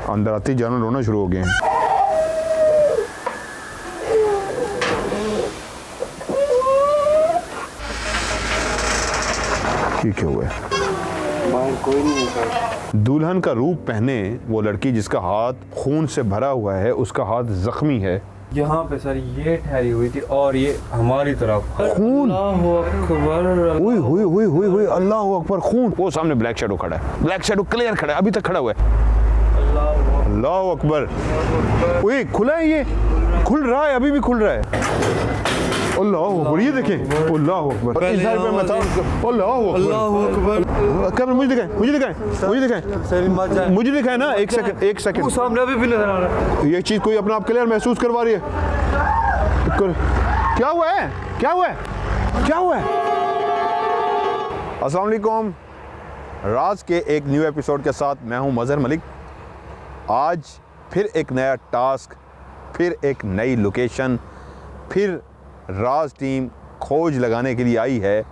अंदर आते ही जानवर रोना शुरू हो गए हैं। क्या हुआ है? बाहर कोई नहीं है। दुल्हन का रूप पहने वो लड़की जिसका हाथ खून से भरा हुआ है, उसका हाथ जख्मी है। यहाँ पे सर ये ठहरी हुई थी और ये हमारी तरफ खून। अल्लाहु अकबर। हुई हुई हुई हुई हुई अल्लाह अकबर। खून। वो सामने ब्लैक शैडो खड़ा है, ब्लैक शैडो क्लियर खड़ा है, अभी तक खड़ा हुआ है। अल्लाह अकबर। ओए खुला है, ये खुल रहा है, अभी भी खुल रहा है। अल्लाह अकबर, ये देखें। अल्लाह अकबर। इस साइड पे मैं था। अल्लाह अकबर। कैमरा मुझे दिखाएं, मुझे दिखाएं, मुझे दिखाएं, मुझे दिखाएं ना। एक सेकंड, एक सेकंड। वो सामने अभी भी नजर आ रहा है। ये चीज कोई अपना आप क्लियर महसूस करवा रही है। क्या हुआ है? क्या हुआ है? क्या हुआ है? अस्सलाम वालेकुम। राज के एक न्यू एपिसोड के साथ मैं हूं मजहर मलिक। आज फिर एक नया टास्क, फिर एक नई लोकेशन, फिर राज टीम खोज लगाने के लिए आई है।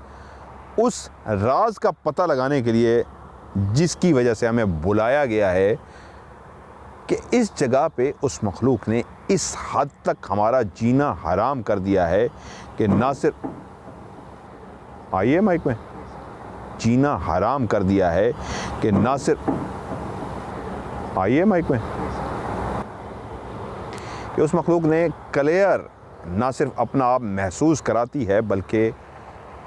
उस राज का पता लगाने के लिए जिसकी वजह से हमें बुलाया गया है कि इस जगह पे उस मखलूक ने इस हद तक हमारा जीना हराम कर दिया है कि ना सिर्फ आइए माइक में, जीना हराम कर दिया है कि ना सिर्फ आइए माइक में, कि उस मखलूक ने क्लियर ना सिर्फ अपना आप महसूस कराती है बल्कि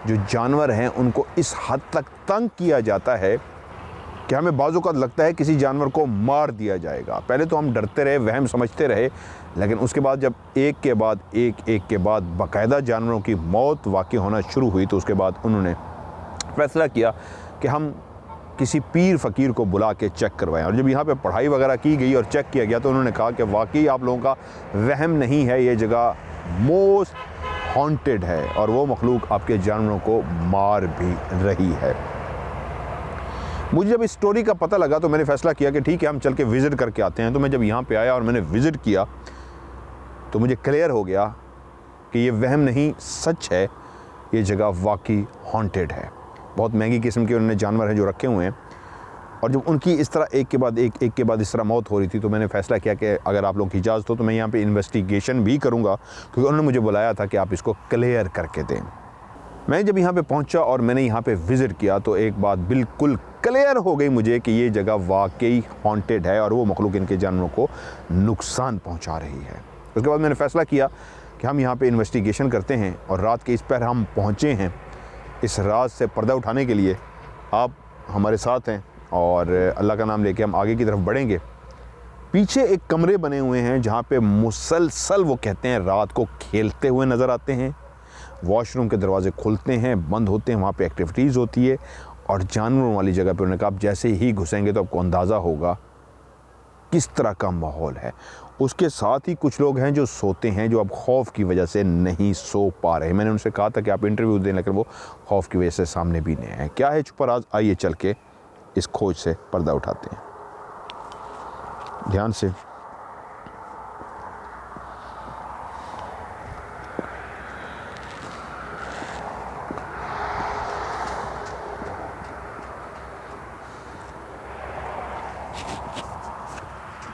जो जानवर हैं उनको इस हद तक तंग किया जाता है कि हमें बाज़ों का लगता है किसी जानवर को मार दिया जाएगा। पहले तो हम डरते रहे, वहम समझते रहे, लेकिन उसके बाद जब एक के बाद एक के बाद बाकायदा जानवरों की मौत वाक़ई होना शुरू हुई तो उसके बाद उन्होंने फैसला किया कि हम किसी पीर फ़कीर को बुला के चेक करवाएं। और जब यहाँ पे पढ़ाई वगैरह की गई और चेक किया गया तो उन्होंने कहा कि वाकई आप लोगों का वहम नहीं है, ये जगह मोस्ट हॉन्टेड है और वो मखलूक आपके जानवरों को मार भी रही है। मुझे जब इस स्टोरी का पता लगा तो मैंने फ़ैसला किया कि ठीक है, हम चल के विज़िट करके आते हैं। तो मैं जब यहाँ पे आया और मैंने विज़िट किया तो मुझे क्लियर हो गया कि ये वहम नहीं, सच है, ये जगह वाकई हॉन्टेड है। बहुत महंगी किस्म के उन्होंने जानवर हैं जो रखे हुए हैं और जब उनकी इस तरह एक के बाद इस तरह मौत हो रही थी तो मैंने फ़ैसला किया कि अगर आप लोगों की इजाज़त हो तो मैं यहाँ पे इन्वेस्टिगेशन भी करूँगा, क्योंकि उन्होंने मुझे बुलाया था कि आप इसको क्लियर करके दें। मैं जब यहाँ पे पहुँचा और मैंने यहाँ पे विज़िट किया तो एक बात बिल्कुल क्लियर हो गई मुझे कि ये जगह वाकई हॉन्टेड है और वो मखलूक इनके जानवरों को नुकसान पहुँचा रही है। उसके बाद मैंने फ़ैसला किया कि हम यहाँ पर इन्वेस्टिगेशन करते हैं और रात के इस पर हम पहुँचे हैं इस राज से पर्दा उठाने के लिए। आप हमारे साथ हैं और अल्लाह का नाम लेके हम आगे की तरफ बढ़ेंगे। पीछे एक कमरे बने हुए हैं जहाँ पे मुसलसल वो कहते हैं रात को खेलते हुए नज़र आते हैं। वॉशरूम के दरवाजे खुलते हैं, बंद होते हैं, वहाँ पे एक्टिविटीज़ होती है और जानवरों वाली जगह पे उन्होंने कहा आप जैसे ही घुसेंगे तो आपको अंदाज़ा होगा किस तरह का माहौल है। उसके साथ ही कुछ लोग हैं जो सोते हैं, जो अब खौफ की वजह से नहीं सो पा रहे। मैंने उनसे कहा था कि आप इंटरव्यू दें, लेकिन वो खौफ की वजह से सामने भी नहीं है। क्या है छुपा राज, आइए चल के इस खोज से पर्दा उठाते हैं। ध्यान से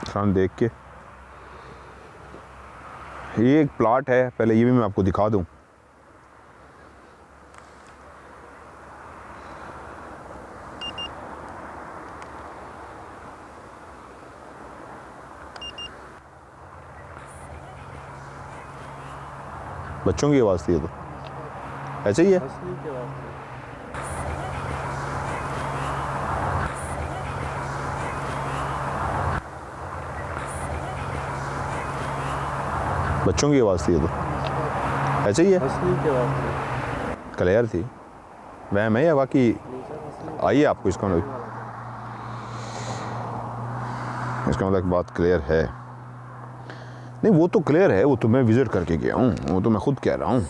ध्यान देख के, ये एक प्लॉट है, पहले ये भी मैं आपको दिखा दूं। बच्चों की आवाज़ थी ये तो, ऐसे ही है। बच्चों की आवाज़ थी ये तो, ऐसे ही है। क्लियर थी, वहम है या बाकी? आइए आपको इसका मतलब बात क्लियर है। नहीं वो तो क्लियर है, वो तो मैं विजिट करके गया हूँ, वो तो मैं खुद कह रहा हूँ।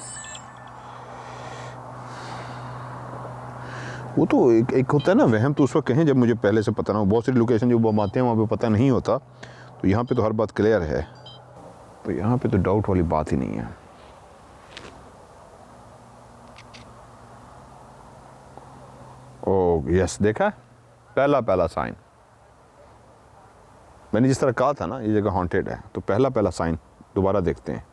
वो तो एक होता है ना वहम, तो उस वक्त कहें जब मुझे पहले से पता ना हो। बहुत सारी लोकेशन जो बम आते हैं वहाँ पे पता नहीं होता, तो यहाँ पे तो हर बात क्लियर है, तो यहाँ पे तो डाउट वाली बात ही नहीं है। ओह यस, देखा पहला साइन। मैंने जिस तरह कहा था ना ये जगह हॉन्टेड है, तो पहला साइन दोबारा देखते हैं।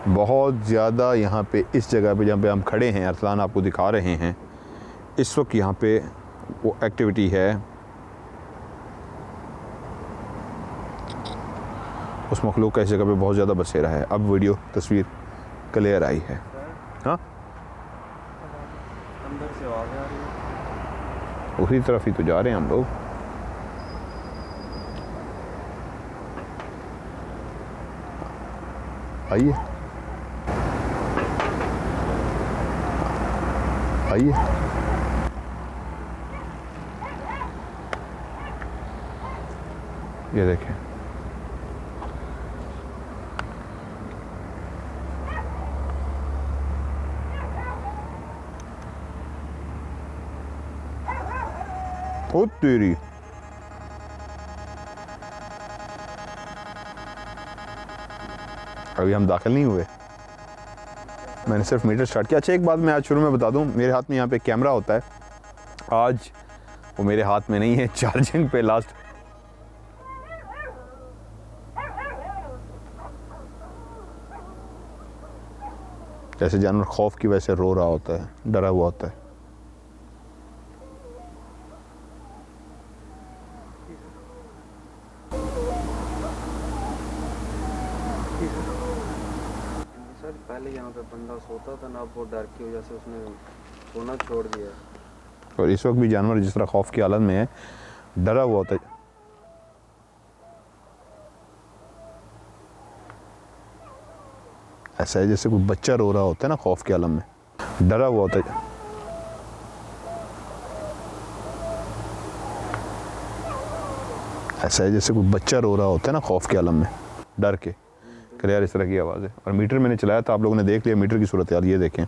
बहुत ज़्यादा यहाँ पे इस जगह पे जहाँ पे हम खड़े हैं, अरसलान आपको दिखा रहे हैं, इस वक्त यहाँ पे वो एक्टिविटी है। उस मखलूक का इस जगह पे बहुत ज़्यादा बसेरा है। अब वीडियो तस्वीर क्लियर आई है। हाँ, अंदर से आवाज़ आ रही है। उसी तरफ ही तो जा रहे हैं हम लोग। आइए आइए, ये देखें, ओ तेरी, अभी हम दाखिल नहीं हुए, मैंने सिर्फ मीटर स्टार्ट किया। अच्छा, एक बात मैं आज शुरू में बता दूं, मेरे हाथ में यहाँ पे कैमरा होता है, आज वो मेरे हाथ में नहीं है, चार्जिंग पे लास्ट। जैसे जानवर खौफ की वजह से रो रहा होता है, डरा हुआ होता है। सर पहले यहाँ पे बंदा सोता था ना, अब वो डर की वजह से उसने सोना छोड़ दिया। और इस वक्त भी जानवर जिस तरह खौफ की हालत में है, डरा हुआ होता है। ऐसा है जैसे कोई बच्चा रो रहा होता है ना, खौफ के आलम में, डरा हुआ होता है। ऐसा है जैसे कोई बच्चा रो रहा होता है ना, खौफ के आलम में, डर के। क्लियर इस तरह की आवाज़ है। और मीटर मैंने चलाया था, आप लोगों ने देख लिया मीटर की सूरत हाल, ये देखें।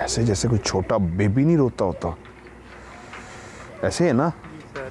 ऐसे जैसे कोई छोटा बेबी नहीं रोता होता, ऐसे है ना। सर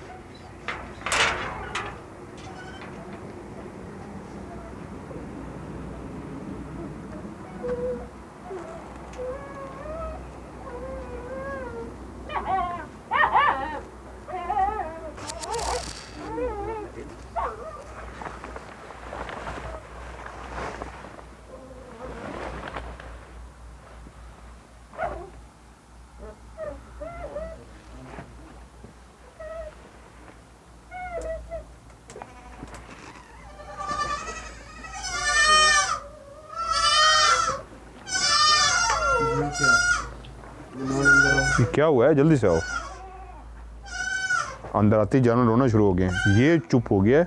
ये क्या हुआ है, जल्दी से आओ। अंदर आते ही जानवर रोना शुरू हो गए हैं। ये चुप हो गया है।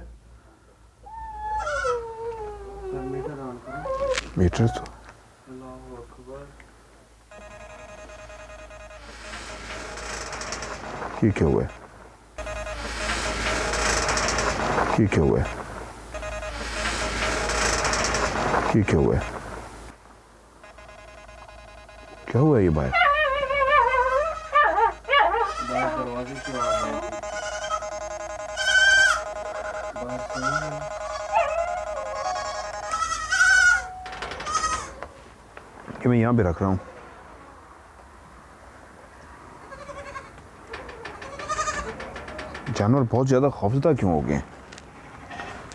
मीटर ऑन करो। मीटर तो अल्लाहू अकबर। ये क्या हुआ है, ये क्या हुआ है, ये क्या हुआ है, क्या हुआ है ये बाहर? बाहर दरवाजे की आवाज़ आई थी। बाहर सुनी है। कि मैं यहाँ पे रख रहा हूँ। जानवर बहुत ज़्यादा खौफजदा क्यों हो गए हैं?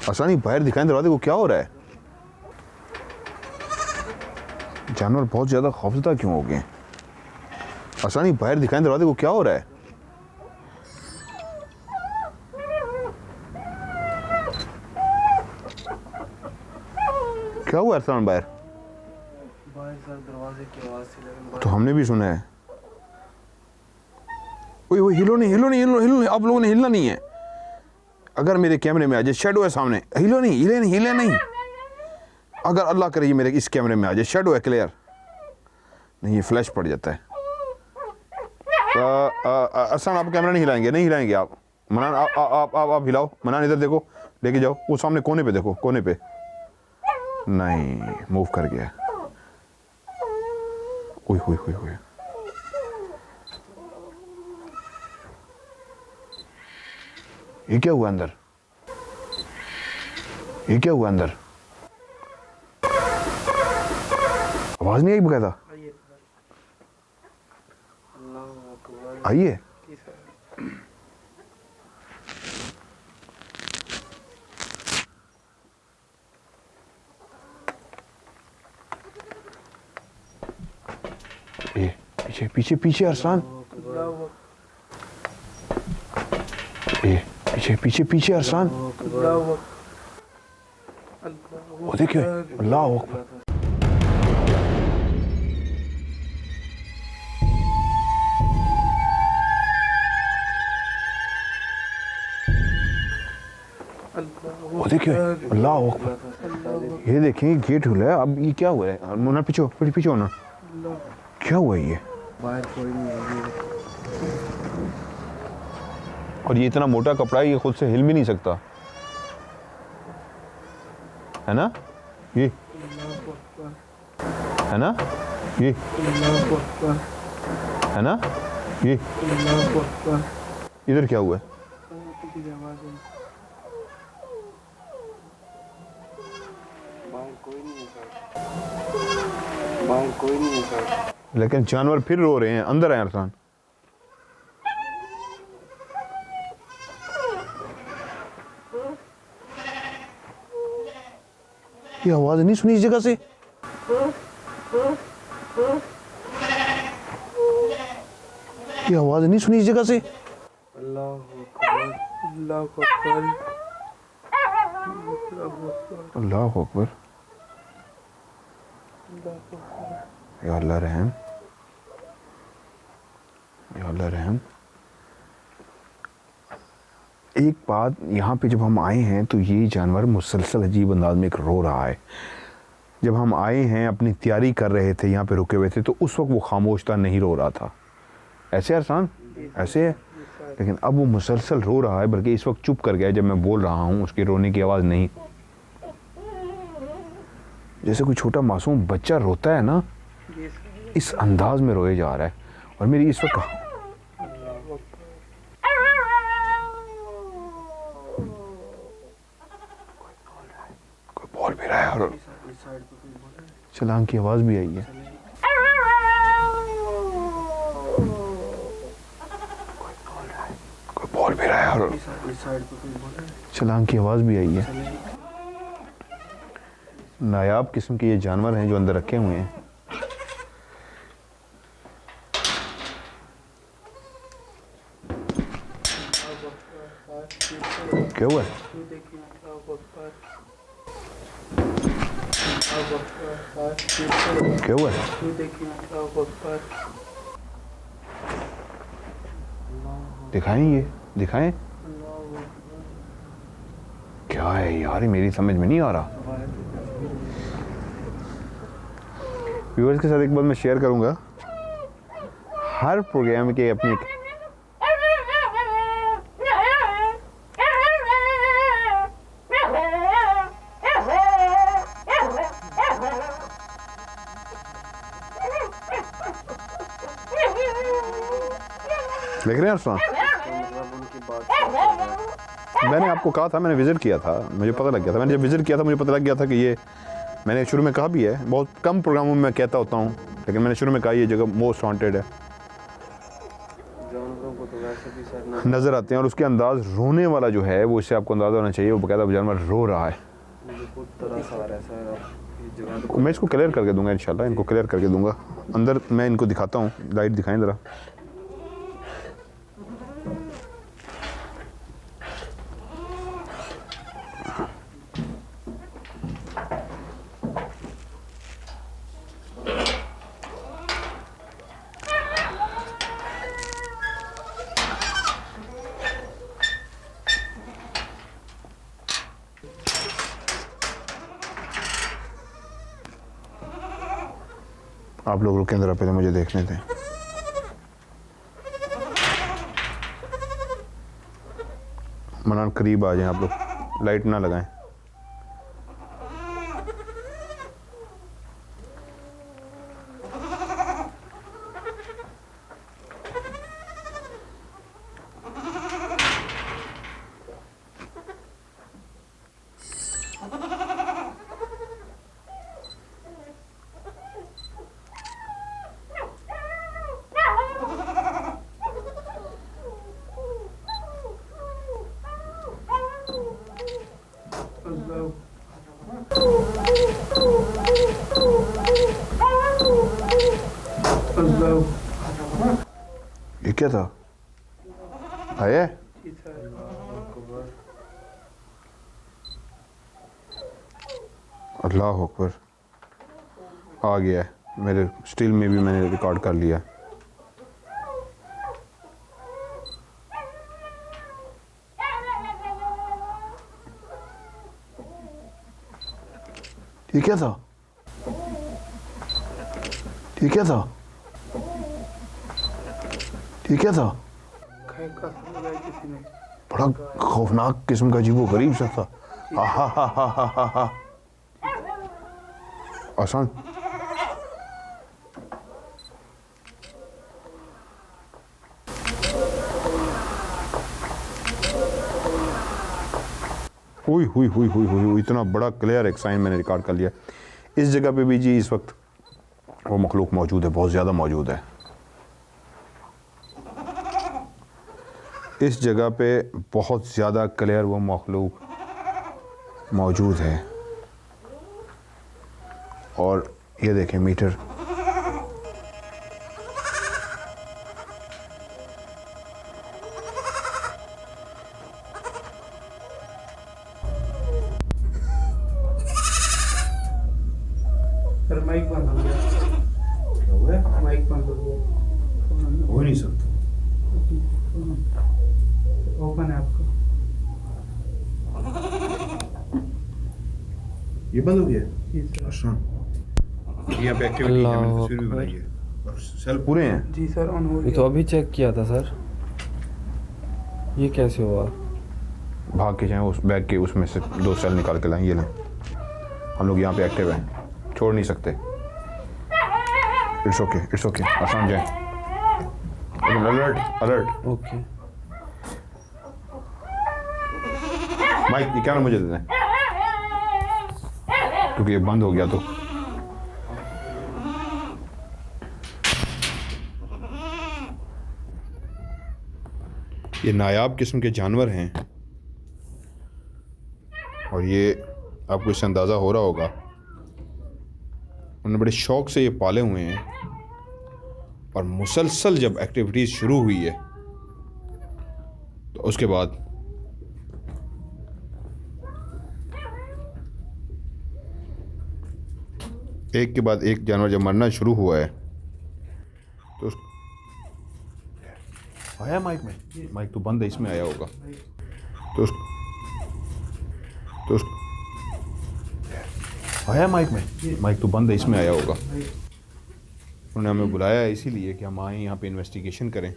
आसानी बाहर दिखाएं दरवाजे को, क्या हो रहा है? जानवर बहुत ज़्यादा खौफजदा क्यों हो गए हैं? आसानी बाहर दिखाएं दरवाजे को, क्या हो रहा है? क्या हुआ अरसलान बाहर? बाहर सर दरवाजे की आवाज़ थी, लेकिन तो हमने भी सुना है। ओए ओए, हिलो नहीं, हिलो नहीं, हिलो हिलो नहीं, आप लोगों ने हिलना नहीं है। अगर मेरे कैमरे में आ जाए, शेडो है सामने, हिलो नहीं, हिले नहीं, हिले नहीं। अगर अल्लाह करे ये मेरे इस कैमरे में आ जाए, शेडो है क्लियर, नहीं ये फ्लैश पड़ जाता है। अरसान आप कैमरा नहीं हिलाएंगे, नहीं हिलाएंगे आप। मनान आप हिलाओ। मनान इधर देखो, लेके जाओ वो सामने कोने पे, देखो कोने पे। नहीं, मूव कर गया। हुई हुई हुई हुई। ये क्या हुआ अंदर? ये क्या हुआ अंदर? आवाज नहीं आई बकायदा? आइए। ये पीछे पीछे पीछे अरसान। ये पीछे पीछे पीछे अरसान। वो देखिए, अल्लाह अकबर। वो देखिए, अल्लाह अकबर। ये देखें गेट खुला है। अब ये क्या हुआ है? मुन्ना पीछे पीछे होना। क्या हुआ ये? बाहर कोई नहीं है। और ये इतना मोटा कपड़ा है, ये खुद से हिल भी नहीं सकता, है ना? ये है ना? ये है ना? ये इधर क्या हुआ है? बाहर कोई नहीं है सर, बाहर कोई नहीं है सर। लेकिन जानवर फिर रो रहे हैं। अंदर आए अरसान। ये आवाज नहीं सुनी इस जगह से? ये आवाज नहीं सुनी इस जगह से? अल्लाह अकबर, अल्लाह अकबर, अल्लाह अकबर। या अल्लाह रहम, या अल्लाह रहम। एक बात, यहाँ पे जब हम आए हैं तो ये जानवर मुसलसल अजीब अंदाज में एक रो रहा है। जब हम आए हैं, अपनी तैयारी कर रहे थे, यहाँ पे रुके हुए थे, तो उस वक्त वो खामोश था, नहीं रो रहा था। ऐसे अरसान, ऐसे है। लेकिन अब वो मुसलसल रो रहा है, बल्कि इस वक्त चुप कर गया। जब मैं बोल रहा हूँ उसकी रोने की आवाज़ नहीं। जैसे कोई छोटा मासूम बच्चा रोता है ना, इस अंदाज में रोए जा रहा है। और मेरी इस वक्त कोई बोल भी रहा है और छलांग की आवाज भी आई है। कोई बोल भी रहा है और छलांग की आवाज भी आई है। नायाब किस्म के ये जानवर हैं जो अंदर रखे हुए हैं। क्या हुआ? क्या हुआ? दिखाएं, ये दिखाएं। क्या है यार, ये मेरी समझ में नहीं आ रहा। व्यूअर्स के साथ एक बात मैं शेयर करूंगा। हर प्रोग्राम के अपनी देख रहे हैं अरसान। मैंने आपको कहा था, मैंने विजिट किया था, मुझे पता लग गया था। मैंने जब विजिट किया था मुझे पता लग गया था कि ये, मैंने शुरू में कहा भी है, बहुत कम प्रोग्रामों में मैं कहता होता हूँ, लेकिन मैंने शुरू में कहा ये जगह मोस्ट वांटेड है। जानवरों को तो वैसे भी सर नज़र आते हैं और उसके अंदाज रोने वाला जो है वो, इससे आपको अंदाज़ा होना चाहिए वो बकायदा जानवर रो रहा है। मुझे बहुत तरस आ रहा है सर। ये जगह मैं इसको क्लियर करके दूंगा इंशाल्लाह, इनको क्लियर करके दूंगा। अंदर मैं इनको दिखाता हूँ, लाइट दिखाएं ज़रा। आप लोग रुकें ज़रा, पहले मुझे देखने दें। मनान करीब आ जाएं आप लोग, लाइट ना लगाएं। ये क्या था? आया है? अल्लाह अकबर, आ गया है। मेरे स्टिल में भी मैंने रिकॉर्ड कर लिया। ये क्या था? ये क्या था? ये क्या था? बड़ा खौफनाक किस्म का अजीबो गरीब सा था। हा हा हा हा हा हा। आसान। हुई हुई हुई हुई हुई, इतना बड़ा क्लियर एक साइन मैंने रिकॉर्ड कर लिया। इस जगह पे भी जी इस वक्त वो मखलूक मौजूद है, बहुत ज़्यादा मौजूद है। इस जगह पे बहुत ज़्यादा क्लियर वो मखलूक मौजूद है। और ये देखें मीटर, सर माइक बंद हो गया। क्या हुआ है? माइक बंद हो गया। हो नहीं सकता। ओपन है आपका। ये बंद हो गया? जी सर। अच्छा, यहाँ पे एक्टिविटी है, मैंने तस्वीर भी बनाई है और सेल पूरे हैं। जी सर ऑन हो ये गया। तो अभी चेक किया था सर, ये कैसे हुआ? भाग के जाएं उस बैग के उसमें से 2 सेल निकाल के लाएं। ये लें, हम लोग यहाँ पे एक्टिव हैं, छोड़ नहीं सकते। इट्स ओके, आसान जाएं। लेकिन अलर्ट अलर्ट। ओके। माइक ये क्या मुझे दे दें, क्योंकि ये बंद हो गया तो। ये नायाब किस्म के जानवर हैं और ये आपको इससे अंदाज़ा हो रहा होगा, उन्होंने बड़े शौक से ये पाले हुए हैं। और मुसलसल जब एक्टिविटीज़ शुरू हुई है तो उसके बाद एक के बाद एक जानवर जब मरना शुरू हुआ है तो आया माइक में, माइक तो बंद है, इसमें आया होगा। तो आया माइक में, माइक तो बंद है, इसमें आया होगा। उन्होंने हमें बुलाया है इसीलिए कि हम आए यहाँ पे इन्वेस्टिगेशन करें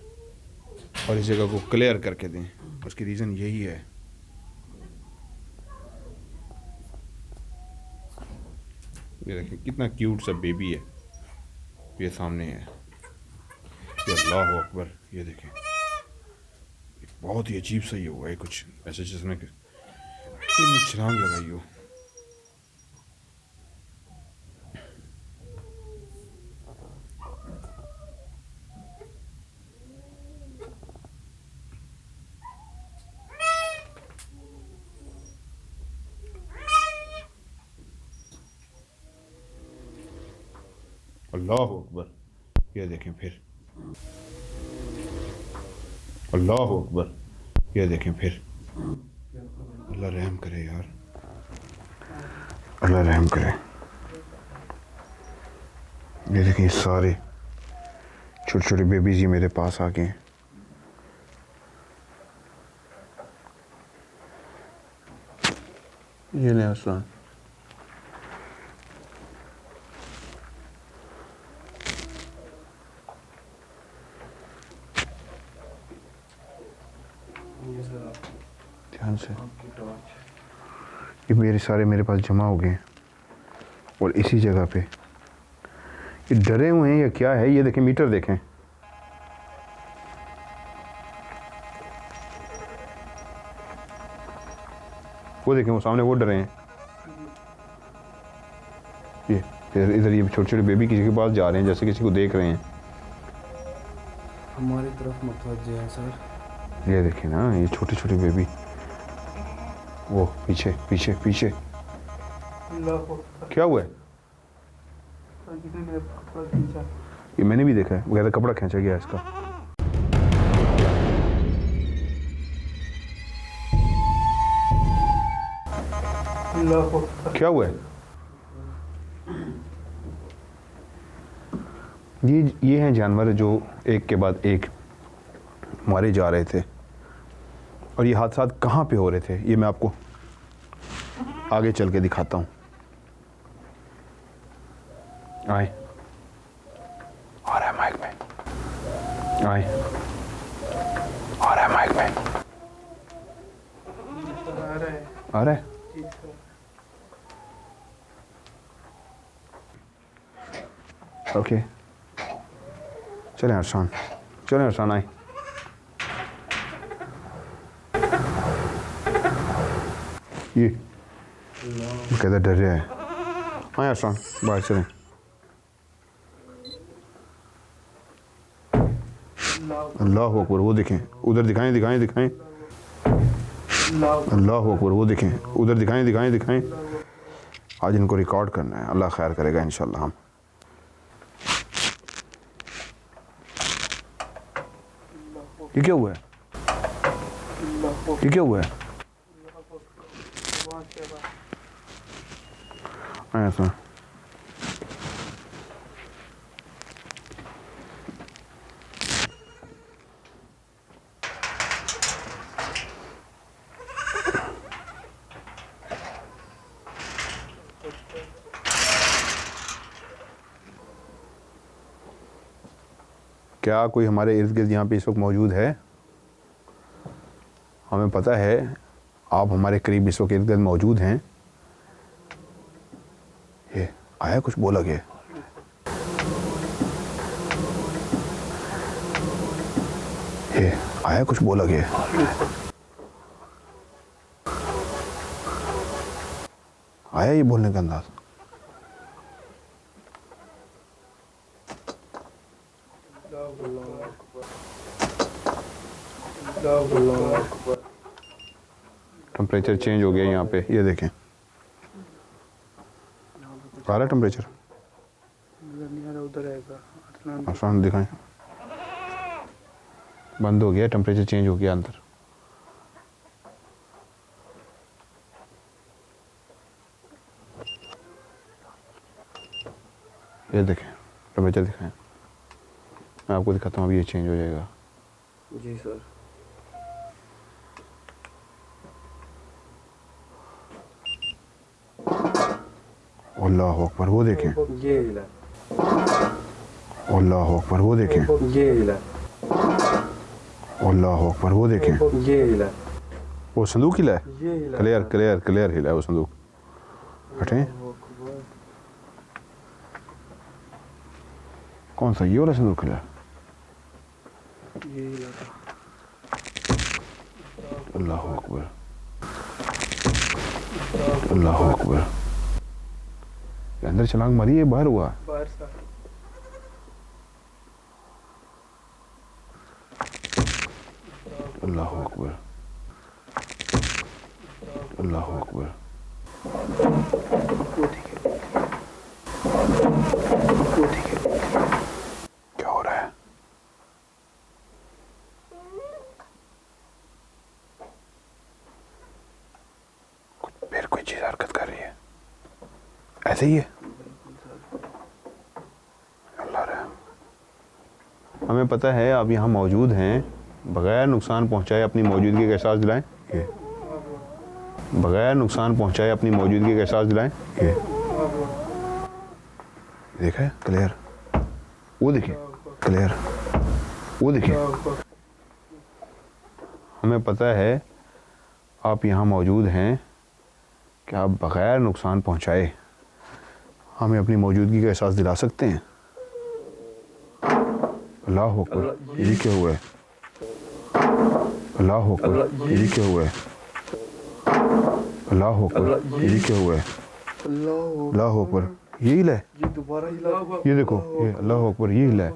और इस जगह को क्लियर करके दें। उसकी रीज़न यही है। ये देखिए कितना क्यूट सा बेबी है, ये सामने है। ये अल्लाह अकबर, ये देखें बहुत ही अजीब सा ये हुआ है, कुछ ऐसे जिसने छलांग लगाई हो। अल्लाह अकबर, ये देखें फिर, अल्लाह अकबर, ये देखें फिर। अल्लाह रहम करे यार, अल्लाह रहम करे। ये देखें ये सारे छोटे छोटे बेबीज ही मेरे पास आ गए हैं। ये ले आसान, ध्यान से? ये मेरे सारे मेरे पास जमा हो गए हैं और इसी जगह पे ये डरे हुए हैं या क्या है? ये देखें, मीटर देखें, वो देखें, वो सामने वो डरे हैं। ये फिर इधर ये छोटे छोटे बेबी किसी के पास जा रहे हैं, जैसे किसी को देख रहे हैं। हमारी तरफ मुतवज्जे हैं सर। ये देखें ना, ये छोटे छोटे बेबी, वो पीछे पीछे पीछे। क्या हुआ है? ये मैंने भी देखा है, वगैरह कपड़ा खींचा गया इसका। क्या हुआ है? ये हैं जानवर जो एक के बाद एक मारे जा रहे थे, और ये हादसात कहाँ पे हो रहे थे ये मैं आपको आगे चल के दिखाता हूँ। आए, आ रहा है माइक में, आए, आ रहा है माइक में, आ रहा है। ओके, चलें अरसान, चलें अरसान, आए। ये कहता डर रहा है। आए अरसान, बाहर चलें। अल्लाह अकबर, वो देखें उधर, दिखाएं दिखाएं दिखाएं। अल्लाह अकबर, वो देखें उधर, दिखाएं दिखाएं दिखाएं। आज इनको रिकॉर्ड करना है, अल्लाह खैर करेगा इंशाल्लाह। हम ये क्या हुआ है? ये क्या हुआ है? आया सर, क्या कोई हमारे इर्द गिर्द यहाँ पे इस वक्त मौजूद है? हमें पता है आप हमारे करीब इस वक्त इर्द गिर्द मौजूद हैं। ये आया, कुछ बोला गया? ये आया, कुछ बोला गया? आया ये बोलने का अंदाज? टेम्परेचर चेंज हो गया यहाँ पे, ये देखें, आ रहा है टेम्परेचर। आसान दिखाएं, बंद हो गया, टेम्परेचर चेंज हो गया अंदर। ये देखें, टेम्परेचर दिखाएं, मैं आपको दिखाता हूँ, अभी ये चेंज हो जाएगा। जी सर। अल्लाह अकबर, वो देखें, ये हिला, अल्लाह अकबर, वो देखें, ये हिला, अल्लाह अकबर, वो देखें, ये हिला, वो संदूक हिला है। ये हिला। क्लियर क्लियर क्लियर हिला है वो संदूक। हटें, कौन सा? ये वाला संदूक हिला? ये हिला। अल्लाह अकबर, अल्लाह अकबर। अंदर छलांग मारी है, बाहर हुआ? बाहर सा। अल्लाह अकबर, अल्लाह अकबर। क्या हो रहा है? फिर कोई चीज हरकत कर रही है, ऐसे ही है। अल्लाह रहम। हमें पता है आप यहाँ मौजूद हैं, बगैर नुकसान पहुँचाए अपनी मौजूदगी का एहसास दिलाएं। ये बगैर नुकसान पहुँचाए अपनी मौजूदगी का एहसास दिलाएं। ये देखा है क्लियर, वो देखिए क्लियर, वो देखिए। हमें पता है आप यहाँ मौजूद हैं कि आप बग़ैर नुकसान पहुँचाए हमें अपनी मौजूदगी का एहसास दिला सकते हैं? अल्लाह अकबर, ये क्या हुआ है? अल्लाह अकबर, ये क्या हुआ है? अल्लाह अकबर, ये क्या हुआ है? अल्लाह अकबर, ये हिला है? ये दोबारा हिला, ये देखो, ये अल्लाह अकबर, ये हिला है,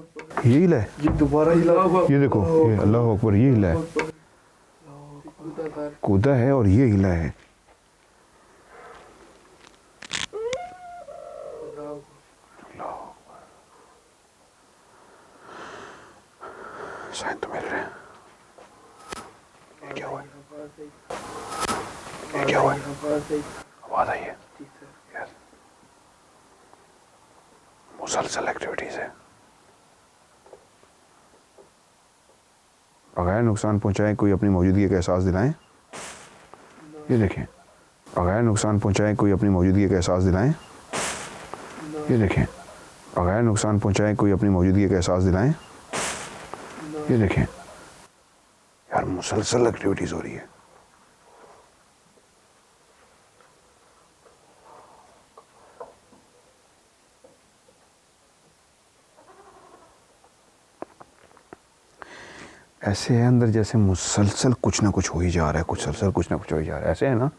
ये हिला है, ये दोबारा हिला, ये देखो, ये अल्लाह अकबर, ये हिला है, कूदा है और ये हिला है। साइन तो मिल रहे हैं। ये क्या हुआ है? ये क्या हुआ है? आवाज आई है? यस, मुसलसल एक्टिविटीज है। बगैर नुकसान पहुंचाए कोई अपनी मौजूदगी का एहसास दिलाएं। ये देखें, बगैर नुकसान पहुंचाए कोई अपनी मौजूदगी का एहसास दिलाएं। ये देखें, बगैर नुकसान पहुंचाए कोई अपनी मौजूदगी का एहसास दिलाएं। ये देखें यार, मुसलसल एक्टिविटीज हो रही है। ऐसे है अंदर जैसे मुसलसल कुछ ना कुछ हो ही जा रहा है, कुछ सलसल कुछ ना कुछ हो ही जा रहा है, ऐसे है ना?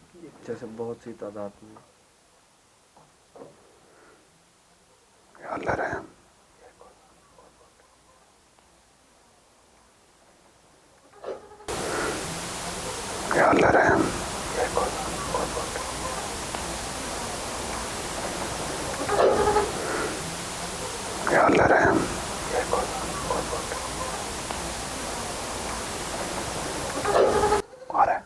जैसे बहुत सी तादाद में। या अल्लाह रहम। या अल्लाह रहम। या अल्लाह रहम। आ रहा है।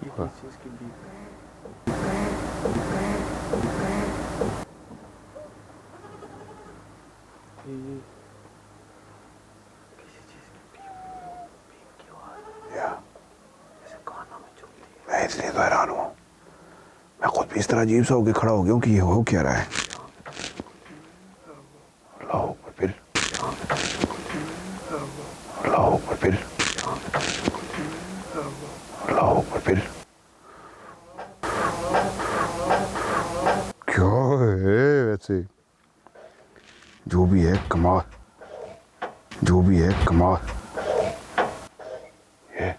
ये किस चीज़ की बीक है? ये किसी चीज़ की बीक की आवाज़ या जैसे कानों में चुभती है। मैं इसलिए तो हैरान हूँ, मैं खुद भी इस तरह अजीब सा होकर खड़ा हो गया हूँ कि ये हो क्या रहा है। अल्लाह ऊपर, फिर अल्लाह ऊपर, फिर अल्लाह ऊपर, फिर क्या है वैसे? जो भी है कमाल, जो भी है कमाल। ये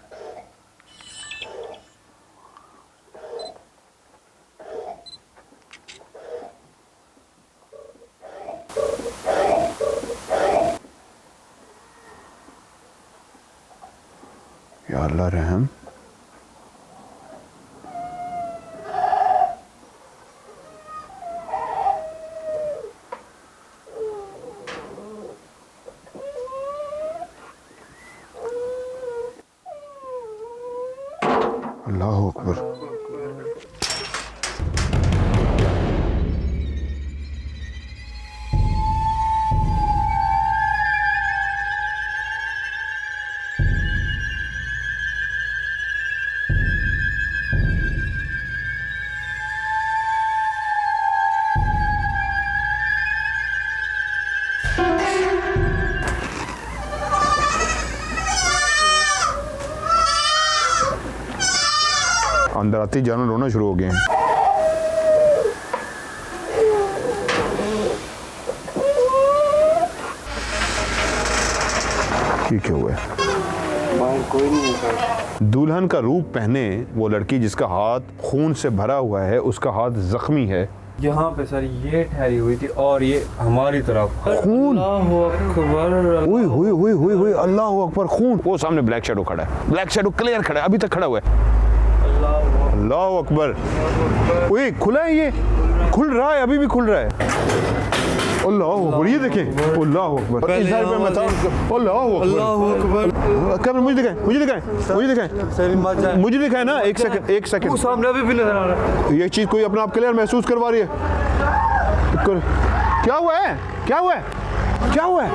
या अल्लाह रहम। अल्लाह अकबर। अंदर आते ही जानवर रोना शुरू हो गए हैं। ये क्या हुआ है? बाहर कोई नहीं है। दुल्हन का रूप पहने वो लड़की जिसका हाथ खून से भरा हुआ है, उसका हाथ जख्मी है। यहाँ पे सर ये ठहरी हुई थी और ये हमारी तरफ खून। अल्लाहु अकबर। हुई हुई हुई हुई हुई अल्लाह अकबर, खून। वो सामने ब्लैक शैडो खड़ा है, ब्लैक शैडो क्लियर खड़ा है, अभी तक खड़ा हुआ है। अल्लाह अकबर। ओए खुला है, ये खुल रहा है, अभी भी खुल रहा है। अल्लाह अकबर, ये देखें, अल्लाह अकबर। इस साइड पे मैं था, अल्लाह अकबर। कैमरा मुझे दिखाएं, मुझे दिखाएं, मुझे दिखाएं, मुझे दिखाएं ना। एक सेकंड, एक सेकंड। वो सामने अभी भी नजर आ रहा है। ये चीज कोई अपना आप क्लियर महसूस करवा रही है? क्या हुआ है? क्या हुआ है? क्या हुआ है?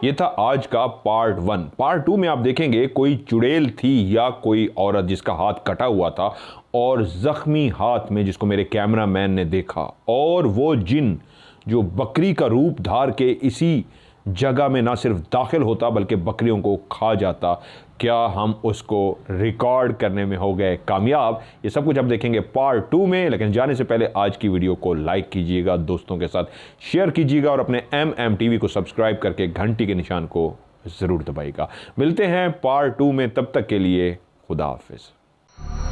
ये था आज का पार्ट 1। पार्ट 2 में आप देखेंगे कोई चुड़ैल थी या कोई औरत जिसका हाथ कटा हुआ था और ज़ख्मी हाथ में जिसको मेरे कैमरामैन ने देखा, और वो जिन जो बकरी का रूप धार के इसी जगह में ना सिर्फ दाखिल होता बल्कि बकरियों को खा जाता। क्या हम उसको रिकॉर्ड करने में हो गए कामयाब? ये सब कुछ आप देखेंगे पार्ट 2 में। लेकिन जाने से पहले आज की वीडियो को लाइक कीजिएगा, दोस्तों के साथ शेयर कीजिएगा और अपने MMTV को सब्सक्राइब करके घंटी के निशान को ज़रूर दबाइएगा। मिलते हैं पार्ट 2 में, तब तक के लिए खुदा हाफिज़।